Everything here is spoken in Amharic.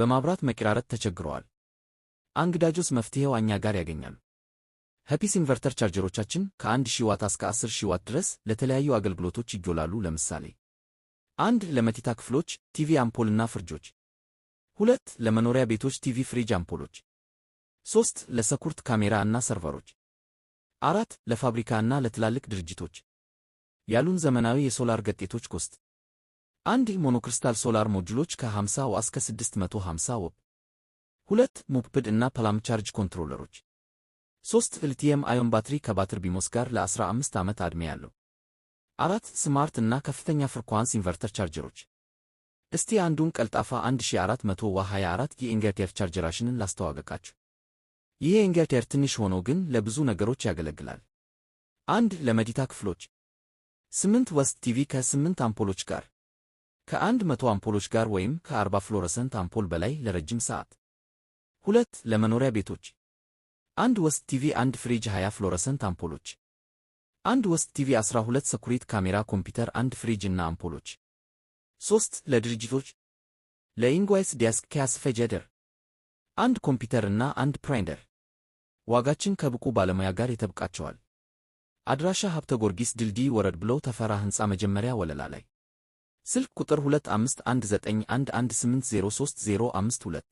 በማብራት መቀራረጥ ተቸግረዋል? አንግዳጆስ መፍትሄው እኛ ጋር ያገኛሉ። ሄፒስ ኢንቨርተር ቻርጀሮቻችን ከ1000 ዋት እስከ 10000 ዋት ድረስ ለተለያዩ አገልግሎቶች ይጎላሉ። ለምሳሌ 1 ለመኝታ ክፍሎች ቲቪ አምፖልና ፍሪጆች፣ 2 ለመኖሪያ ቤቶች ቲቪ ፍሪጅ አምፖሎች፣ 3 ለሰኩርት ካሜራ እና ሰርቨሮች፣ 4 ለፋብሪካ እና ለትላልቅ ድርጅቶች ያሉን ዘመናዊ የሶላር ገጤቶች ኮስት 1 ሞኖክሪስታል ሶላር ሞጁሎች ከ50 ዋ እስከ 650 ዋ፣ 2 ሞፕድ እና ፕላም ቻርጅ ኮንትሮለሮች፣ 3 ሊቲየም አዮን ባትሪ ከባትሪ ቢሞስ ጋር ለ15 ዓመት ዕድሜ ያለው፣ 4 ስማርት እና ከፍተኛ ፍሪኳንስ ኢንቨርተር ቻርጀሮች። እስቲ አንዱን ቀልጣፋ 1400 ዋ 24 የኢንቨርተር ቻርጀራችንን ላስተዋወቃችሁ። ይህ ኢንቨርተር ትንሽ ሆኖ ግን ለብዙ ነገሮች ያገለግላል። 1 ለመኝታ ክፍሎች 8 ዋት ቲቪ ከ8 አምፖሎች ጋር ከ100 አምፖሎች ጋር ወይም ከ40 ፍሎረሰንት አምፖል በላይ ለረጅም ሰዓት። 2 ለመኖሪያ ቤቶች 1 ዋት ቲቪ 1 ፍሪጅ 20 ፍሎረሰንት አምፖሎች 1 ዋት ቲቪ 12 ሰኩሪት ካሜራ ኮምፒውተር 1 ፍሪጅ እና አምፖሎች። 3 ለድርጅቶች ለኢንጓይስ ዲያስክ ካስፈጀደር 1 ኮምፒውተር እና 1 ፕሪንተር። ዋጋችን ከብቁ ባለሙያ ጋር ይጠብቃቸዋል። አድራሻ ሀብተ ጊዮርጊስ ድልድይ ወረድ ብለው ተፈራ ሕንፃ መጀመሪያ ወለላ ላይ። ስልክ ቁጥር 251911803052